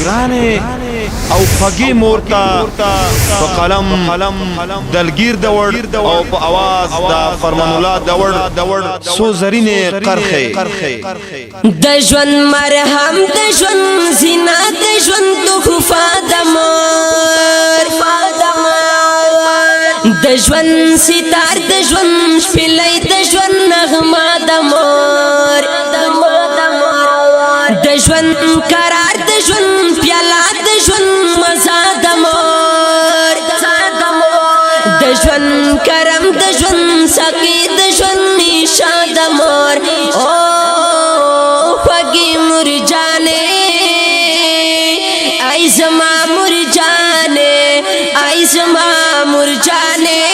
ګرانه او خوږی مورتا په قلم دلگیر دوړ او په आवाज د فرمان الله دوړ سو زرینه قرخه د ژوند مرهم د ژوند زینا د ژوند تحفه د مور د ژوند ستار د ژوند شپلې د ژوند نغمه د مور د ژوند قرار د ژوند پیاله د ژوند مزه د مور د ژوند کرم د ژوند سقي د ژوند نشه د مور او خوږی مور جانې ای زما مور جانې ای زما مور جانې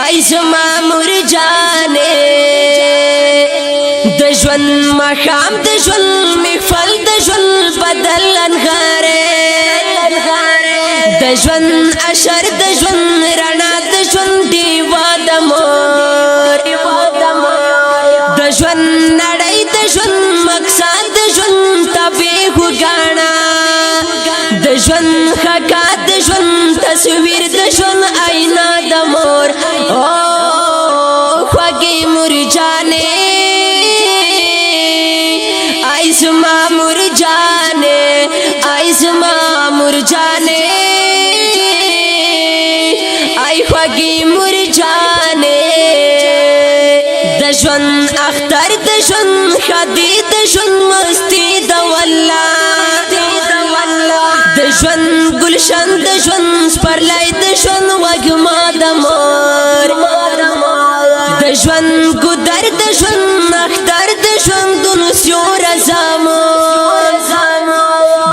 ای زما مور جانې د ژوند مخام د ژوند محفل د ژوند بدل انغاره د ژوند اشر د ژوند رڼا د ژوند دیوا د مور د ژوند نړۍ د ژوند مقصد د ژوند تبه وګاڼه د ژوند خکا د ژوند تصویر د ژوند آینه د مور او خوږی مور جانې ای زما مور جانې ای زما مور جانې ای خوږی مور جانې د ژوند اختر د ژوند خدي د ژوند مستی د والله د ژوند گلشن د ژوند سپرلی د ژوند وږمه د مور د ژوند ګودر د ژوند اختر د ژوند دونو سیوره زمور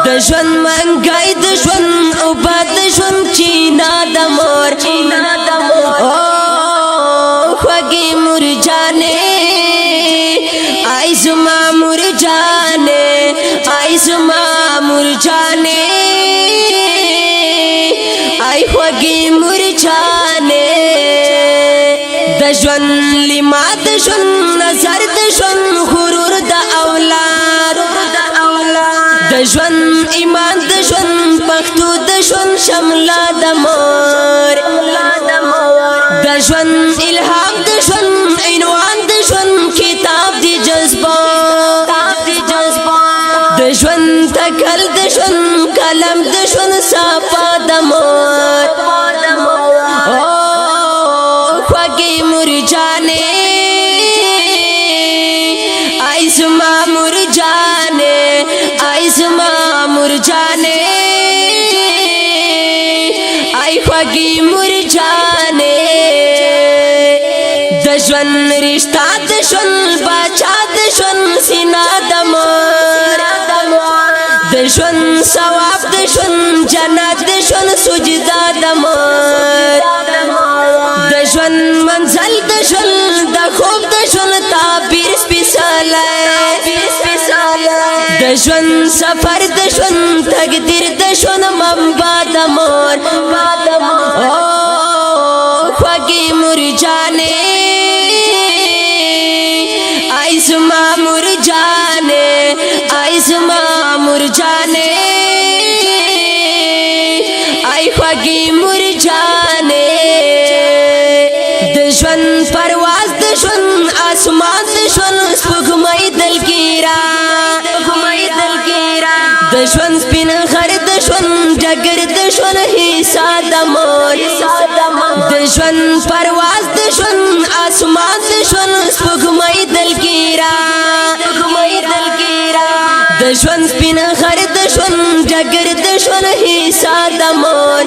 د ژوند منګی د ژوند اوبه د ژوند چینا د مور او خوږی مور جانې ای زما مور جانې ای زما مور جانې ای خوږی مور جانې د ژوند لما د ژوند نظر د ژوند غرور د اولاد د ژوند ایمان د ژوند پښتو د ژوند شمله د مور د ژوند الهام د ژوند عنوان د ژوند کتاب د جذبه د ژوند تکل د ژوند قلم د ژوند صفا د مور او خوږی مور جانې ای زما مور جانې ای زما مور جانې ای خوږی مور جانې د ژوند رشتہ د ژوند باچا د ژوند سینا د مور د ژوند ثواب د ژوند جنت د ژوند سجدا د مور د ژوند منزل د ژوند د خوب د ژوند تعبیر سپیڅلی د ژوند سفر د ژوند تقدیر د ژوند منبع د مور او خوږی مور جانې ای زما مور جانې ای زما مور جانې ای خوږی مور جانې د ژوند پرواز د ژوند اسمان د ژوند سپوږمۍ دلګیرا د ژوند سپین غر د ژوند ډګر د ژوند حصہ د مور د ژوند پرواز د ژوند اسمان د ژوند سپوږمۍ دلګیرا د ژوند سپین غر د ژوند ډګر د ژوند حصہ د مور